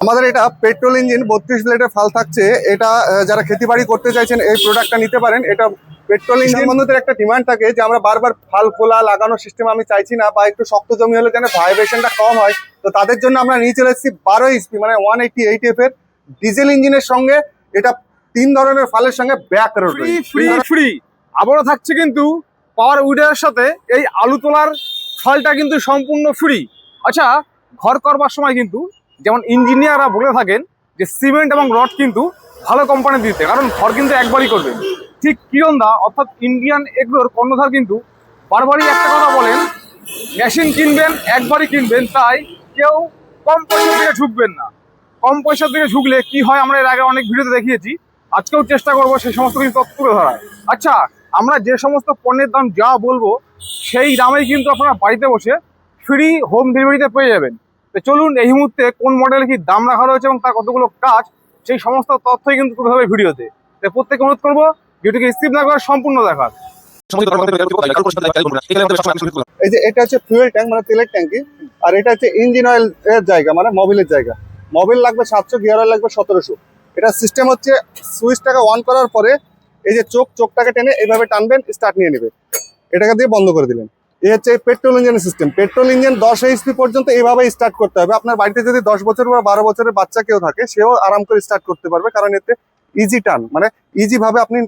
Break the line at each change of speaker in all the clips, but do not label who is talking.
আমাদের এটা petrol engine 32 ব্লেডের ফাল থাকছে। এটা যারা খেতিবাড়ি করতে চাইছেন এই প্রোডাক্টটা নিতে পারেন। এটা পেট্রোল ইঞ্জিন বন্ধুদের একটা ডিমান্ড থাকে যে আমরা বারবার ফাল খোলা লাগানোর সিস্টেম আমি চাইছি না, বা একটু শক্ত জমি হলে যেন ভাইব্রেশনটা কম হয়। তো তাদের জন্য আমরা নিয়ে চলে এসেছি 12 এইচপি মানে 188 এর ডিজেল ইঞ্জিনের সঙ্গে। এটা 3 ধরনের ফালের সঙ্গে ব্যাক রোটারি
ফ্রি আবারও থাকছে কিন্তু পাওয়ার উইডারের সাথে এই আলু তোলার ফালটা কিন্তু সম্পূর্ণ ফ্রি। আচ্ছা, ঘর করবার সময় কিন্তু যেমন ইঞ্জিনিয়াররা বলে থাকেন যে সিমেন্ট এবং রড কিন্তু ভালো কোম্পানি দিতে, কারণ ঘর কিন্তু একবারই করবেন। ঠিক কিরণদা অর্থাৎ ইন্ডিয়ান এগ্রোর কর্ণধার কিন্তু বারবারই একটা কথা বলেন, মেশিন কিনবেন একবারই কিনবেন, তাই কেউ কম পয়সার দিকে ঝুঁকবেন না। কম পয়সার দিকে ঝুঁকলে কি হয় আমরা এর আগে অনেক ভিডিওতে দেখিয়েছি, আজকেও চেষ্টা করবো সেই সমস্ত কিছু তথ্য তুলে ধরার। আচ্ছা, আমরা যে সমস্ত পণ্যের দাম যা বলবো সেই দামেই কিন্তু আপনারা বাড়িতে বসে ফ্রি হোম ডেলিভারিতে পেয়ে যাবেন। তো চলুন এই মুহূর্তে কোন মডেলে কি দাম রাখা রয়েছে এবং তার কতগুলো কাজ, সেই সমস্ত তথ্যই কিন্তু তুলে ধরবে ভিডিওতে। তো প্রত্যেকে অনুরোধ করবো ভিডিওকে স্কিপ না করে সম্পূর্ণ দেখার।
এই যে এটা হচ্ছে ফুয়েল ট্যাঙ্ক মানে তেলের ট্যাঙ্কি, আর এটা হচ্ছে ইঞ্জিন অয়েল এর জায়গা মানে মোবিলের জায়গা। মোবিল লাগবে 700, গিয়ার অয়েল লাগবে 1700। এটা সিস্টেম হচ্ছে সুইচটাকে অন করার পরে এই যে চোখটাকে টেনে এইভাবে টানবেন, স্টার্ট নিয়ে নেবে, এটাকে দিয়ে বন্ধ করে দিলেন। এই হচ্ছে পেট্রোল ইঞ্জিনের সিস্টেম। পেট্রোল ইঞ্জিন 10 এইচপি পর্যন্ত এইভাবে স্টার্ট করতে হবে। আপনার বাড়িতে যদি 10 বছর বা 12 বছরের বাচ্চা কেউ থাকে সেও আরাম করে স্টার্ট করতে পারবে, কারণ এতে ইজি টান মানে ইজি ভাবে আপনি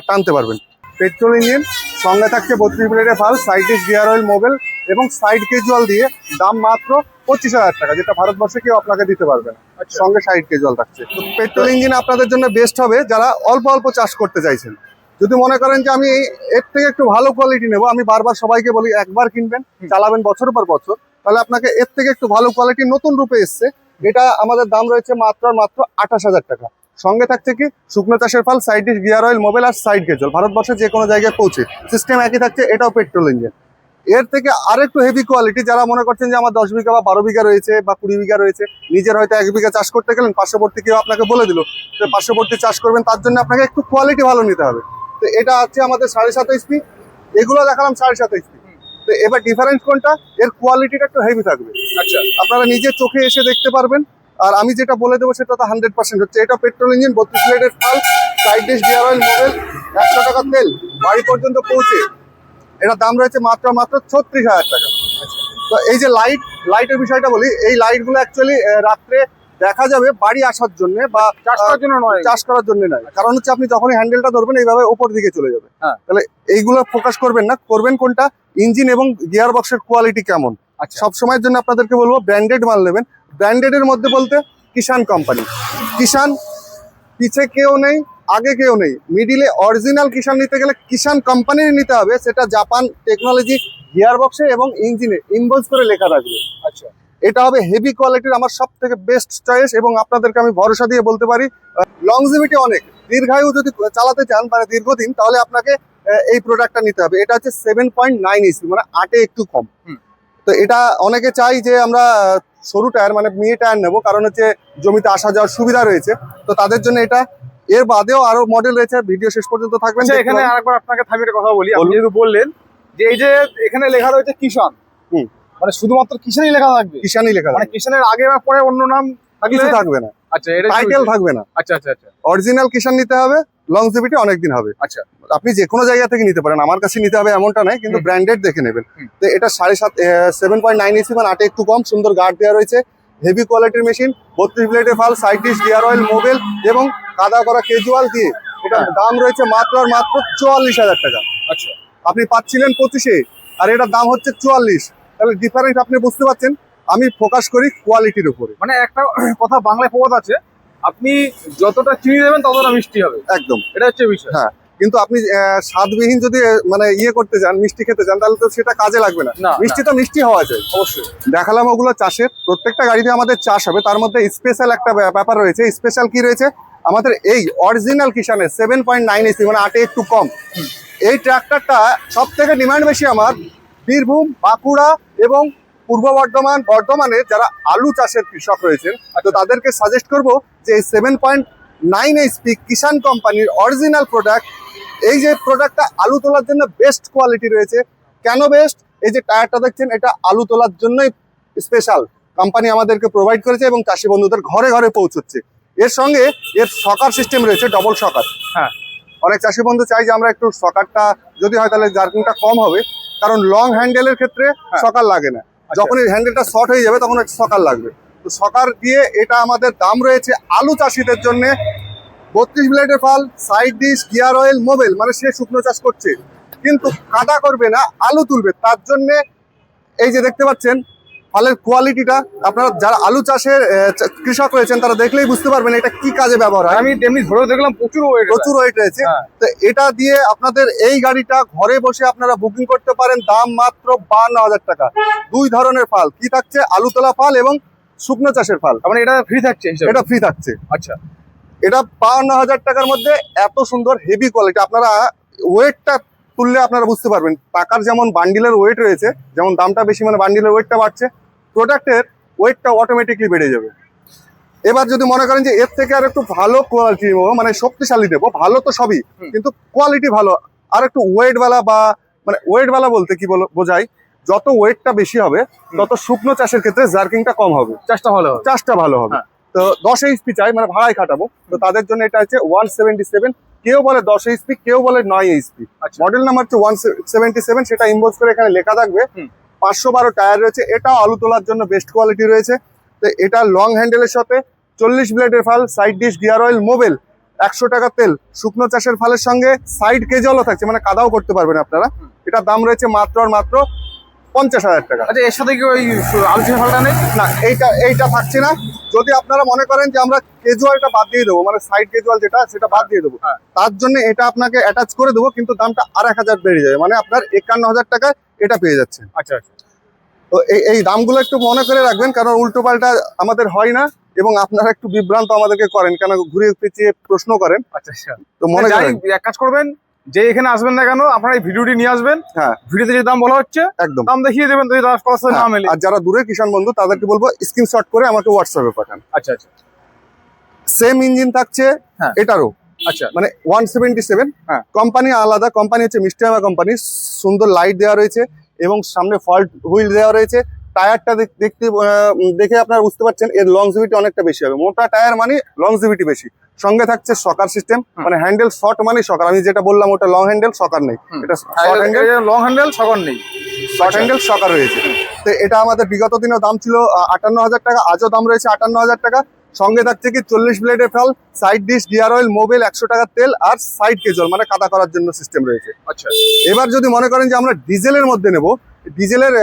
টানতে পারবেন। পেট্রোল ইঞ্জিন সঙ্গে থাকছে 32 ব্লেডের ফাল, side dish, gear oil, Mobil এবং সাইড ক্যাজুয়াল দিয়ে দাম মাত্র 25,000 টাকা, যেটা ভারতবর্ষে কেউ আপনাকে দিতে পারবে না। সঙ্গে সাইড ক্যাজুয়াল থাকছে। তো পেট্রোল ইঞ্জিন আপনাদের জন্য বেস্ট হবে যারা অল্প অল্প চাষ করতে চাইছেন। যদি মনে করেন যে আমি এর থেকে একটু ভালো কোয়ালিটি নেবো, আমি বারবার সবাইকে বলি একবার কিনবেন, চালাবেন বছর পর বছর, তাহলে আপনাকে এর থেকে একটু ভালো কোয়ালিটি নতুন রূপে এসছে। এটা আমাদের দাম রয়েছে মাত্র 28,000 টাকা। সঙ্গে থাকছে কি শুকনো চাষের ফাল, side dish, gear oil, Mobil আর সাইড ক্যাজুয়াল, ভারতবর্ষে যে কোনো জায়গায় পৌঁছে সিস্টেম একই থাকছে। এটাও পেট্রোল ইঞ্জিন। এর থেকে আরেকটু হেভি কোয়ালিটি যারা মনে করছেন যে আমার 10 বিঘা বা 12 বিঘা রয়েছে বা 20 বিঘা রয়েছে, নিজের হয়তো 1 বিঘা চাষ করতে গেলেন, পার্শ্ববর্তী কেউ আপনাকে বলে দিল যে পার্শ্ববর্তী চাষ করবেন, তার জন্য আপনাকে একটু কোয়ালিটি ভালো নিতে হবে। তো এটা আছে আমাদের 7.5 এইচপি, এগুলো দেখালাম 7.5 এইচপি। তো এবার ডিফারেন্স কোনটা, এর কোয়ালিটিটা একটু হেভি থাকবে।
আচ্ছা,
আপনারা নিজের চোখে এসে দেখতে পারবেন। আর আমি যেটা বলে দেবো সেটা তো 100% হচ্ছে। এটা পেট্রোল ইঞ্জিন, 32 ব্লেডের ফাল, side dish, gear oil, Mobil, 100 টাকা তেল, বাড়ি পর্যন্ত পৌঁছে এটার দাম রয়েছে মাত্র 36,000 টাকা। তো এই যে লাইটের বিষয়টা বলি, এই লাইটগুলো অ্যাকচুয়ালি রাত্রে দেখা যাবে বাড়ি আসার জন্য বা
চাষ করার জন্য নয়,
চাষ করার জন্য নয়। কারণ হচ্ছে আপনি যখনই হ্যান্ডেলটা ধরবেন এইভাবে উপর দিকে চলে যাবে।
হ্যাঁ।
তাহলে এইগুলো ফোকাস করবেন না, করবেন কোনটা, ইঞ্জিন এবং গিয়ার বক্সের কোয়ালিটি কেমন।
আচ্ছা,
সব সময়ের জন্য আপনাদেরকে বলবো ব্র্যান্ডেড মাল নেবেন। ব্র্যান্ডেডের মধ্যে বলতে কিষান কোম্পানি। কিষান পিছে কেউ নেই, আগে কেউ নেই, মিডিলে অরিজিনাল কিষান নিতে গেলে কিষান কোম্পানির নিতে হবে। সেটা জাপান টেকনোলজি, গিয়ার বক্সে এবং ইঞ্জিনে ইনভয়েস করে লেখা থাকবে।
আচ্ছা,
এটা হবে হেভি কোয়ালিটির, আমার সব থেকে বেস্ট চয়েস। এবং আপনাদেরকে আমি ভরসা দিয়ে বলতে পারি লংজিভিটি অনেক, দীর্ঘায়ু যদি চালাতে চান মানে দীর্ঘদিন, তাহলে আপনাকে এই প্রোডাক্টটা নিতে হবে। এটা হচ্ছে 7.9 ইঞ্চি মানে 8-এ একটু কম। তো এটা অনেকে চাই যে আমরা সরু টায়ার মানে মিনি টায়ার নেবো, কারণ হচ্ছে জমিতে আসা যাওয়ার সুবিধা রয়েছে। তো তাদের জন্য এটা, এর বাদেও আরো মডেল রয়েছে, ভিডিও শেষ পর্যন্ত থাকবেন।
এখানে আরেকবার আপনাকে থামিয়ে কথা বলি। আপনি যেহেতু বললেন যে এই যে এখানে লেখা রয়েছে কিষান, মানে শুধুমাত্র কিষানই লেখা থাকবে,
কিষানই লেখা
মানে কিষানের আগে বা পরে অন্য নাম
কিছু থাকবে না।
আচ্ছা, এটা
টাইটেল থাকবে না।
আচ্ছা আচ্ছা আচ্ছা,
অরিজিনাল কিষান নিতে হবে, লংজিভিটি অনেকদিন হবে।
আচ্ছা,
আপনি যে কোনো জায়গা থেকে নিতে পারেন, আমার কাছে নিতে হবে এমনটা নয়, কিন্তু ব্র্যান্ডেড দেখে নেবেন। তো এটা 7.9 ইঞ্চি মানে 8-এ একটু কম, সুন্দর গার্ড দেওয়া রয়েছে, হেভি কোয়ালিটির মেশিন, 32 ব্লেডের ফাল, side dish, gear oil, Mobil এবং কাদা করা ক্যাজুয়াল দিয়ে এটা দাম রয়েছে মাত্র 44,000 টাকা।
আচ্ছা,
আপনি পাচ্ছিলেন 25-এ, আর এটার দাম হচ্ছে 44। তাহলে ডিফারেন্স আপনি বুঝতে পারছেন। আমি ফোকাস করি কোয়ালিটির উপরে।
মানে একটা কথা বাংলায় প্রবাদ আছে, আপনি যতটা চিনি দেবেন ততটা মিষ্টি হবে,
একদম,
এটা হচ্ছে বিষয়।
হ্যাঁ, কিন্তু আপনি স্বাদবিহীন যদি মানে করতে চান, মিষ্টি খেতে চান, তাহলে তো সেটা কাজে লাগবে না। মিষ্টি তো মিষ্টি হওয়া চাই
অবশ্যই।
দেখালাম ওগুলো চাষের, প্রত্যেকটা গাড়িতে আমাদের চাষ হবে, তার মধ্যে স্পেশাল একটা ব্যাপার রয়েছে। স্পেশাল কি রয়েছে, আমাদের এই অরিজিনাল কিষানের 7.9 ইঞ্চি মানে 8-এ একটু কম এই ট্রাক্টরটা সব থেকে ডিমান্ড বেশি আমার বীরভূম, বাঁকুড়া এবং পূর্ব বর্ধমানে যারা আলু চাষের কৃষক রয়েছেন। তো তাদেরকে সাজেস্ট করব যে এই 7.9 এইচপি কিষান কোম্পানির অরিজিনাল প্রোডাক্ট, এই যে প্রোডাক্টটা আলু তোলার জন্য বেস্ট কোয়ালিটি রয়েছে। কেন বেস্ট, এই যে টায়ারটা দেখছেন এটা আলু তোলার জন্যই স্পেশাল। কোম্পানি আমাদেরকে প্রোভাইড করেছে এবং চাষি বন্ধুদের ঘরে ঘরে পৌঁছচ্ছে। এর সঙ্গে এর শকার সিস্টেম রয়েছে, ডবল শকার।
হ্যাঁ,
অনেক চাষি বন্ধু চাই যে আমরা একটু শকারটা যদি হয় তাহলে জার্কিংটা কম হবে, কারণ লং হ্যান্ডেলের ক্ষেত্রে শকার লাগে না। যখন এই হ্যান্ডেলটা শর্ট হয়ে যাবে তখন একটা শকার লাগবে। তো শকার দিয়ে এটা আমাদের দাম রয়েছে আলু চাষিদের জন্য 32 ব্লেডের ফাল, side dish, gear oil, mobile, মানে সে শুকনো চাষ করছে কিন্তু কাদা করবে না, আলু তুলবে। তার জন্য এই যে দেখতে পাচ্ছেন ফলের কোয়ালিটিটা, আপনারা যারা আলু চাষের কৃষক রয়েছেন তারা দেখলেই বুঝতে পারবেন এটা কি কাজে ব্যবহার হয়।
আমি এমনি ধরেও দেখলাম প্রচুর
ওয়েট রয়েছে। তো এটা দিয়ে আপনাদের এই গাড়িটা ঘরে বসে আপনারা বুকিং করতে পারেন, দাম মাত্র 52,000 টাকা। 2 ধরনের ফাল কি থাকছে, আলু তোলা ফাল এবং শুকনো চাষের ফাল।
মানে এটা ফ্রি থাকছে?
এটা ফ্রি থাকছে।
আচ্ছা,
এটা 52,000 টাকার মধ্যে এত সুন্দর হেভি কোয়ালিটি। আপনারা ওয়েটটা তুললে আপনারা বুঝতে পারবেন টাকার যেমন বান্ডিলের ওয়েট রয়েছে, যেমন দামটা বেশি মানে বান্ডিলের ওয়েটটা বাড়ছে, প্রোডাক্টের ওয়েটটা অটোমেটিকলি বেড়ে যাবে। এবার যদি মনে করেন যে এর থেকে আর একটু ভালো কোয়ালিটি নেবো, মানে শক্তিশালী নেবো, ভালো তো সবই কিন্তু কোয়ালিটি ভালো, আর একটু ওয়েটওয়ালা, বা মানে ওয়েটওয়ালা বলতে কি বোঝাই, যত ওয়েটটা বেশি হবে তত শুকনো চাষের ক্ষেত্রে জার্কিংটা কম হবে, চাষটা ভালো হবে। তো 10 এইচপি চাই, মানে ভাড়ায় খাটাবো, তো তাদের জন্য এটা হচ্ছে 177। কেউ বলে 10 এইচপি, কেউ বলে 9 এইচপি। মডেল নাম্বার হচ্ছে 177, সেটা ইম্পোজ করে এখানে লেখা থাকবে। 512 টায়ার রয়েছে, এটাও আলু তোলার জন্য বেস্ট কোয়ালিটি রয়েছে। তো এটা লং হ্যান্ডেলের সাথে 40 ব্লেডের ফাল, side dish, gear oil, mobile, 100 টাকা তেল। শুকনো চাষের ফালের সঙ্গে সাইড কেজলও থাকছে, মানে কাদাও করতে পারবেন আপনারা। এটার দাম রয়েছে মাত্র আর মাত্র 50,000 টাকা।
আচ্ছা, এর সাথে কি ওই আলু চাষের ফালটা নেই?
না, এইটা থাকছে না। যদি আপনারা মনে করেন যে আমরা কেজুয়ালটা বাদ দিয়ে দেবো, মানে সাইড কেজুয়াল যেটা সেটা বাদ দিয়ে দেবো, তার জন্য এটা আপনাকে অ্যাটাচ করে দেবো, কিন্তু দামটা আর 1,000 বেড়ে যাবে, মানে আপনার 51,000 টাকায় এটা পেয়ে যাচ্ছে।
আচ্ছা,
তো এই দামগুলো একটু মনে করে রাখবেন, কারণ উল্টো পাল্টা আমাদের হয় না এবং আপনারা একটু বিভ্রান্ত আমাদেরকে করেন, কেন ঘুরিয়ে পেঁচিয়ে প্রশ্ন করেন।
আচ্ছা,
তো মনে করেন
এক কাজ করবেন, যে এখানে আসবেন না কেন আপনারা এই ভিডিওটি নিয়ে আসবেন।
হ্যাঁ,
ভিডিওতে যে দাম বলা হচ্ছে
একদম
দাম দেখিয়ে দেবেন, যদি তার কথা না মেলে।
আর যারা দূরে কিষাণ বন্ধু তাদেরকে বলবো স্ক্রিনশট করে আমাকে হোয়াটসঅ্যাপে পাঠান।
আচ্ছা,
সেম ইঞ্জিন থাকছে এটারও।
আচ্ছা,
মানে 177। কোম্পানি আলাদা, কোম্পানি হচ্ছে মিস্টাইমা কোম্পানি। সুন্দর লাইট দেওয়া রয়েছে এবং সামনে ফল্ট হুইল দেওয়া রয়েছে। টায়ারটা দেখে আপনারা বুঝতে পারছেন এর লংজিভিটি অনেকটা বেশি হবে। মোটা টায়ার মানে লংজিভিটি বেশি। সঙ্গে থাকছে শকার সিস্টেম, মানে হ্যান্ডেল শর্ট মানে শকার। আমি যেটা বললাম ওটা লং হ্যান্ডেল, শকার নেই। এটা শর্ট হ্যান্ডেল,
লং হ্যান্ডেল, শকার নেই,
শর্ট হ্যান্ডেল, শকার রয়েছে। তো এটা আমাদের বিগত দিনেও দাম ছিল 58,000 টাকা, আজও দাম রয়েছে 58,000 টাকা। সঙ্গে থাকছে কি 40 ব্লেডের ফাল, side dish, gear oil, mobile, 100 টাকা তেল, আর সাইড কেজল মানে কাদা করার জন্য সিস্টেম রয়েছে।
আচ্ছা,
এবার যদি মনে করেন যে আমরা ডিজেলের মধ্যে নেব, ডিজেলের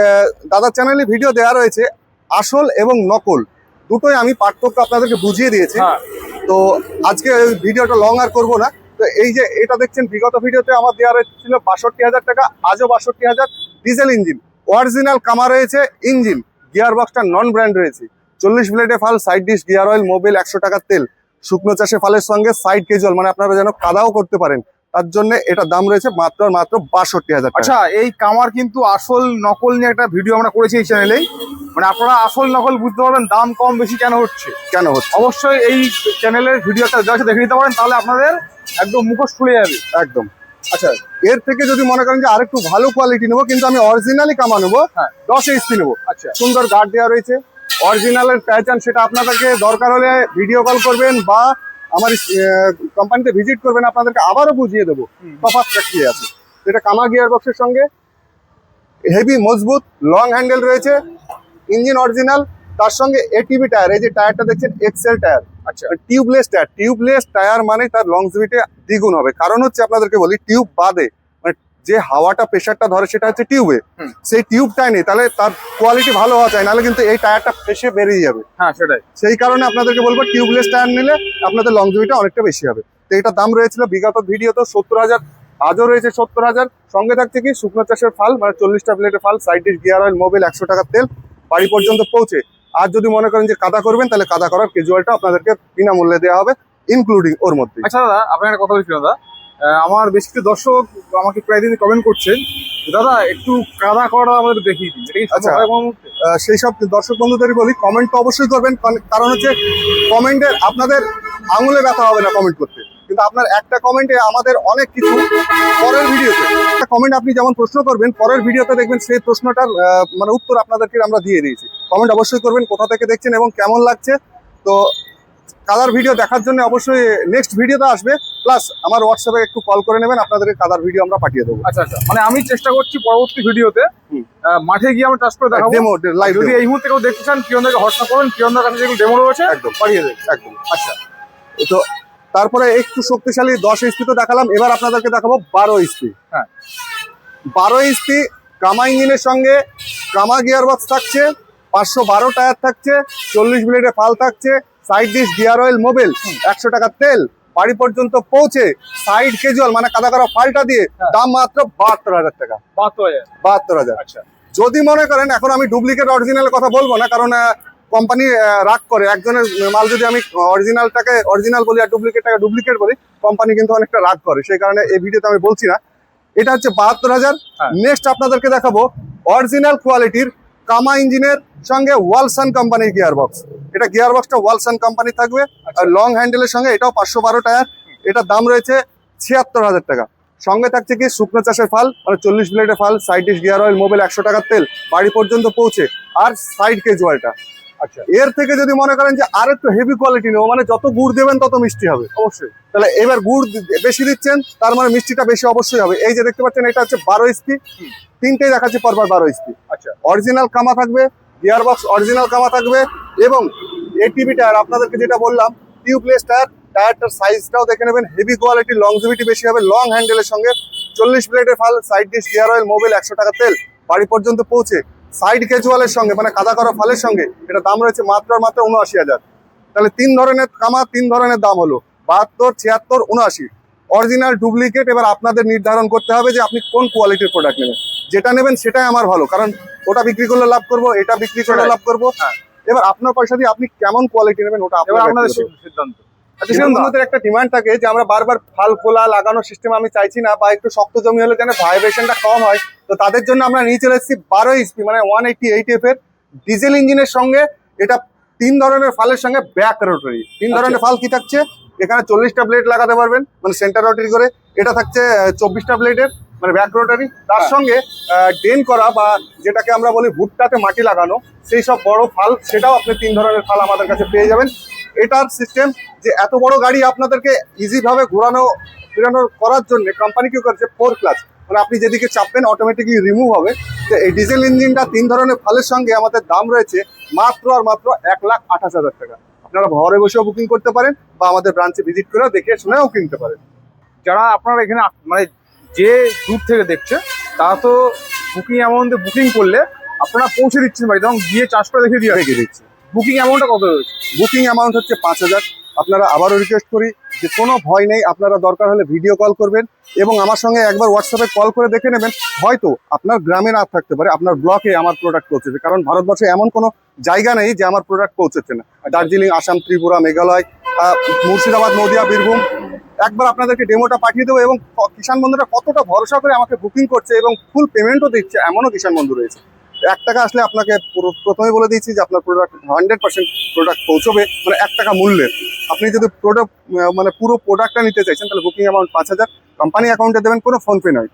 দাদার চ্যানেলে ভিডিও দেওয়া রয়েছে, আসল এবং নকল দুটোই আমি পার্থক্য আপনাদেরকে বুঝিয়ে দিয়েছি। তো আজকে ভিডিওটা লং আর করবো না। তো এই যে এটা দেখছেন, বিগত ভিডিওতে আমার দেওয়া ছিল 62,000 টাকা, আজও 62,000। ডিজেল ইঞ্জিন, অরিজিনাল কামা রয়েছে ইঞ্জিন, গিয়ার বক্সটা নন ব্র্যান্ড রয়েছে। 40 ব্লেডে ফাল, side dish, gear oil, mobile, 100 টাকার তেল। শুকনো চাষে ফালের সঙ্গে সাইড কেজুয়াল, মানে আপনারা যেন কাদাও করতে পারেন, তার জন্য এটা দাম রয়েছে মাত্র 62,000 টাকা।
আচ্ছা, এই কামার কিন্তু আসল নকল নিয়ে একটা ভিডিও আমরা করেছি এই চ্যানেলেই। মানে আপনারা আসল নকল বুঝতে পারবেন দাম কম বেশি কেন হচ্ছে। অবশ্যই এই চ্যানেলের ভিডিওটা দেখে নিতে পারেন, তাহলে আপনাদের একদম মুখোশ খুলে যাবে একদম।
আচ্ছা, এর থেকে যদি মনে করেন যে আরেকটু ভালো কোয়ালিটি নেবো, কিন্তু আমি অরিজিনালি কামা নেবো, 10 এইচপি নেবো।
আচ্ছা,
সুন্দর গার্ড দেওয়া রয়েছে, অরিজিনালের প্যাটার্ন, সেটা আপনাদেরকে দরকার হলে ভিডিও কল করবেন বা আমার কোম্পানিতে ভিজিট করবেন, আপনাদেরকে আবারও বুঝিয়ে দেবো তফাৎটা কি আছে। এটা কামা গিয়ার বক্সের সঙ্গে হেভি মজবুত লং হ্যান্ডেল রয়েছে, ইঞ্জিন অরিজিনাল, তার সঙ্গে এটিভি টায়ার। এই যে টায়ারটা দেখছেন এক্সেল টায়ার।
আচ্ছা,
টিউবলেস টায়ার মানে তার লংজিভিটি দ্বিগুণ হবে। কারণ হচ্ছে আপনাদেরকে বলি, টিউব বাদে মানে যে হাওয়াটা প্রেশারটা ধরে সেটা হচ্ছে টিউবে, সেই টিউবটাই নেই, তাহলে তার কোয়ালিটি ভালো হওয়া চাই, নাহলে কিন্তু এই টায়ারটা ফেসে বেরিয়ে যাবে।
সেটাই।
সেই কারণে আপনাদেরকে বলবো টিউবলেস টায়ার নিলে আপনাদের লংজিভিটি অনেকটা বেশি হবে। তো এটার দাম রয়েছিল বিগত ভিডিওতে 70,000, আজও রয়েছে 70,000। সঙ্গে থাকছে কি শুকনো চাষের ফাল, মানে 40টা ব্লেডের ফাল, side dish, gear oil, mobile, 100 টাকার তেল, বাড়ি পর্যন্ত পৌঁছে। আর যদি মনে করেন যে কাদা করবেন, তাহলে কাদা করার কেজুয়ালটা আপনাদেরকে বিনামূল্যে দেওয়া হবে, ইনক্লুডিং ওর মধ্যে।
আচ্ছা দাদা, আপনার একটা কথা বলছিলাম দাদা, আমার বেশ কিছু দর্শক আমাকে প্রায় দিন কমেন্ট করছেন, দাদা একটু কাদা করা আমাদের দেখিয়ে দিন।
আচ্ছা, সেই সব দর্শক বন্ধুদেরই বলি, কমেন্ট তো অবশ্যই করবেন, কারণ হচ্ছে কমেন্টের আপনাদের আঙুলে ব্যথা হবে না কমেন্ট করতে, কিন্তু আপনার একটা কমেন্টে আমাদের অনেক কিছু পরের ভিডিওতে একটা কমেন্ট আপনি যেমন প্রশ্ন করবেন, পরের ভিডিওতে দেখবেন সেই প্রশ্নটার মানে উত্তর আপনাদেরকে আমরা দিয়ে দিয়েছি। কমেন্ট অবশ্যই করবেন কোথা থেকে দেখছেন এবং কেমন লাগছে। তো কাদার ভিডিও দেখার জন্য অবশ্যই নেক্সট ভিডিওতে আসবে, প্লাস আমার হোয়াটসঅ্যাপে একটু কল করে নেবেন, আপনাদেরকে কাদার ভিডিও আমরা পাঠিয়ে দেবো।
আচ্ছা আচ্ছা, মানে আমি চেষ্টা করছি পরবর্তী ভিডিওতে মাঠে গিয়ে আমরা চাষ করে দেখাবো।
ডেমো লাইভ
যদি এই মুহূর্তে কেউ দেখতে চান, কিরণদাকে হোয়াটসঅ্যাপ করবেন, কিরণদার কাছে যেগুলো ডেমো রয়েছে
একদম
পাঠিয়ে দেবেন।
একদম। আচ্ছা, তো তারপরে একটু শক্তিশালী 10 এইচপি তো দেখালাম, এবার আপনাদেরকে দেখাবো 12 এইচপি।
হ্যাঁ,
12 এইচপি কামা ইঞ্জিনের সঙ্গে কামা গিয়ার বক্স থাকছে, 512 টায়ার থাকছে, 40 ব্লেডে ফাল থাকছে, side dish gear oil Mobil, 100 টাকা তেল, বাড়ি পর্যন্ত পৌঁছে সাইড ক্যাজুয়াল মানে কাদা করা ফালটা দিয়ে দাম মাত্র 72,000 টাকা। 72,000।
আচ্ছা,
যদি মনে করেন, এখন আমি ডুপ্লিকেট অরিজিনালের কথা বলবো না, কারণ কোম্পানি রাগ করে, একজনের মাল যদি আমি অরিজিনালটাকে অরিজিনাল বলি আর ডুপ্লিকেটটাকে ডুপ্লিকেট বলি, কোম্পানি কিন্তু অনেকটা রাগ করে, সেই কারণে এই ভিডিওতে আমি বলছি না। এটা হচ্ছে 72,000। নেক্সট আপনাদেরকে দেখাবো অরিজিনাল কোয়ালিটির কামা ইঞ্জিনের সঙ্গে ওয়ালসন কোম্পানির গিয়ার বক্স। এটা গিয়ার বক্সটা ওয়ালসন কোম্পানি থাকবে, আর লং হ্যান্ডেলের সঙ্গে এটাও 512 টায়ার। এটার দাম রয়েছে 76,000 টাকা। সঙ্গে থাকছে কি শুকনো চাষের ফাল মানে 40 ব্লেডের ফাল, side dish gear oil Mobil, 100 টাকার তেল, বাড়ি পর্যন্ত পৌঁছে, আর সাইড ক্যাজুয়ালটা।
আচ্ছা,
এর থেকে যদি মনে করেন যে আর একটু হেভি কোয়ালিটি নেবো, মানে যত গুড় দেবেন তত মিষ্টি হবে অবশ্যই, তাহলে এবার গুড় বেশি দিচ্ছেন, তার মানে মিষ্টিটা বেশি অবশ্যই হবে। এই যে দেখতে পাচ্ছেন, এটা হচ্ছে 12 এইচপি, তিনটেই দেখাচ্ছে পরপর 12 এইচপি।
আচ্ছা,
অরিজিনাল কামা থাকবে, গিয়ার বক্স অরিজিনাল কামা থাকবে, এবং এটিভি টায়ার আপনাদেরকে যেটা বললাম টিউবলেস টায়ার। টায়ারটার সাইজটাও দেখে নেবেন, হেভি কোয়ালিটি, লংজিভিটি বেশি হবে, লং হ্যান্ডেলের সঙ্গে 40 ব্লেডের ফাল, side dish gear oil Mobil, 100 টাকা তেল, বাড়ি পর্যন্ত পৌঁছে, সাইড ক্যাজুয়ালের সঙ্গে মানে কাদা করা ফালের সঙ্গে এটা দাম রয়েছে মাত্র 79,000। তাহলে তিন ধরনের কামা, তিন ধরনের দাম হলো 72, 76, 79। অরিজিনাল ডুপ্লিকেট এবার আপনাদের নির্ধারণ করতে হবে যে আপনি কোন কোয়ালিটির প্রোডাক্ট নেবেন। যেটা নেবেন সেটাই আমার ভালো, কারণ ওটা বিক্রি করলে লাভ করবো, এটা বিক্রি করলে লাভ করবো। এবার আপনার পয়সা দিয়ে আপনি কেমন কোয়ালিটি নেবেন ওটা আপনাদের
সিদ্ধান্ত।
আমাদের একটা ডিমান্ড থাকে যে আমরা বারবার ফাল খোলা লাগানোর সিস্টেম আমি চাইছি না, বা একটু শক্ত জমি হলে যেন ভাইব্রেশনটা কম হয়। তো তাদের জন্য আমরা নিয়ে চলে এসেছি 12 এইচপি মানে 188 এর ডিজেল ইঞ্জিনের সঙ্গে। এটা তিন ধরনের ফালের সঙ্গে ব্যাক রোটারি। তিন ধরনের ফাল কি থাকছে, এখানে 40টা ব্লেড লাগাতে পারবেন মানে সেন্টার রোটারি করে। এটা থাকছে 24টা ব্লেডের মানে ব্যাক রোটারি, তার সঙ্গে ডেন করা বা যেটাকে আমরা বলি ভুট্টাতে মাটি লাগানো সেই সব বড় ফাল, সেটাও আপনি তিন ধরনের ফাল আমাদের কাছে পেয়ে যাবেন। এটার সিস্টেম যে এত বড় গাড়ি আপনাদেরকে ইজিভাবে ফেরানো করার জন্য কোম্পানি কি করেছে 4 ক্লাচ, মানে আপনি যেদিকে চাপবেন অটোমেটিকলি রিমুভ হবে। তো এই ডিজেল ইঞ্জিনটা তিন ধরনের ফালের সঙ্গে আমাদের দাম রয়েছে মাত্র আর মাত্র 1,28,000 টাকা। আপনারা ঘরে বসেও বুকিং করতে পারেন বা আমাদের ব্রাঞ্চে ভিজিট করেও দেখে শুনেও কিনতে পারেন।
যারা আপনারা এখানে মানে যে দূর থেকে দেখছে তারা তো বুকিং অ্যামাউন্টে বুকিং করলে আপনারা পৌঁছে দিচ্ছেন বাড়িতে এবং গিয়ে চাষ করে দেখে দিয়ে দিচ্ছি। বুকিং অ্যামাউন্টটা কত রয়েছে?
বুকিং অ্যামাউন্ট হচ্ছে 5,000। আপনারা আবারও রিকোয়েস্ট করি যে কোনো ভয় নেই, আপনারা দরকার হলে ভিডিও কল করবেন এবং আমার সঙ্গে একবার হোয়াটসঅ্যাপে কল করে দেখে নেবেন। হয়তো আপনার গ্রামে না থাকতে পারে, আপনার ব্লকে আমার প্রোডাক্ট পৌঁছেছে, কারণ ভারতবর্ষে এমন কোনো জায়গা নেই যে আমার প্রোডাক্ট পৌঁছচ্ছে না। দার্জিলিং, আসাম, ত্রিপুরা, মেঘালয়, মুর্শিদাবাদ, নদিয়া, বীরভূম, একবার আপনাদেরকে ডেমোটা পাঠিয়ে দেবো। এবং কিষাণ বন্ধুরা কতটা ভরসা করে আমাকে বুকিং করছে এবং ফুল পেমেন্টও দিচ্ছে, এমনও কিষাণ বন্ধু রয়েছে। 1 টাকা আসলে আপনাকে প্রথমে বলে দিচ্ছি যে আপনার প্রোডাক্ট 100% প্রোডাক্ট পৌঁছবে, মানে 1 টাকা মূল্যের। আপনি যদি প্রোডাক্ট মানে পুরো প্রোডাক্টটা নিতে চাইছেন তাহলে বুকিং অ্যামাউন্ট 5,000। কোম্পানি অ্যাকাউন্টে দেবেন, কোনো ফোনপে নয়,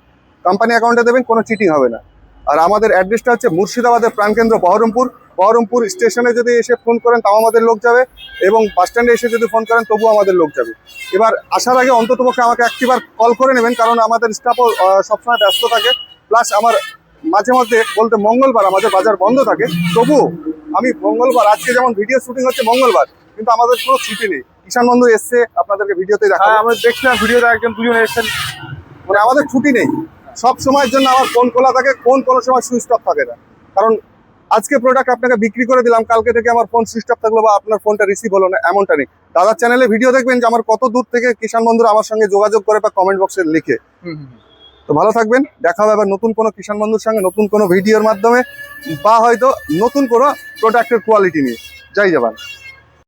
কোম্পানি অ্যাকাউন্টে দেবেন, কোনো চিটিং হবে না। আর আমাদের অ্যাড্রেসটা হচ্ছে মুর্শিদাবাদের প্রাণকেন্দ্র বহরমপুর স্টেশনে যদি এসে ফোন করেন তাও আমাদের লোক যাবে, এবং বাস স্ট্যান্ডে এসে যদি ফোন করেন তবুও আমাদের লোক যাবে। এবার আসার আগে অন্ততপক্ষে আমাকে একটিবার কল করে নেবেন, কারণ আমাদের স্টাফও সবসময় ব্যস্ত থাকে। প্লাস আমার মাঝে মধ্যে বলতে মঙ্গলবার আমাদের বাজার বন্ধ থাকে, তবুও আমি মঙ্গলবার, আজকে যেমন ভিডিও শুটিং হচ্ছে মঙ্গলবার, কিন্তু আমাদের কোনো ছুটি নেই। কিষাণ বন্ধু এসছে, আপনাদেরকে ভিডিওতে দেখা,
আমরা দেখছিলাম ভিডিওতে একজন দুজন এসেছেন,
মানে আমাদের ছুটি নেই। সব সময়ের জন্য আমার ফোন খোলা থাকে, কোনো সময় সুইচ অফ থাকে না। কারণ আজকে প্রোডাক্ট আপনাকে বিক্রি করে দিলাম, কালকে থেকে আমার ফোন সুইচ অফ থাকলো বা আপনার ফোনটা রিসিভ হলো না, এমনটা নেই। দাদার চ্যানেলে ভিডিও দেখবেন যে আমার কত দূর থেকে কিষাণ বন্ধুরা আমার সঙ্গে যোগাযোগ করে বা কমেন্ট বক্সে লিখে। তো ভালো থাকবেন, দেখা হবে আবার নতুন কোনো কিষাণ বন্ধুর সঙ্গে নতুন কোনো ভিডিওর মাধ্যমে, বা হয়তো নতুন কোনো প্রোডাক্টের কোয়ালিটি নিয়ে। জয় জওয়ান।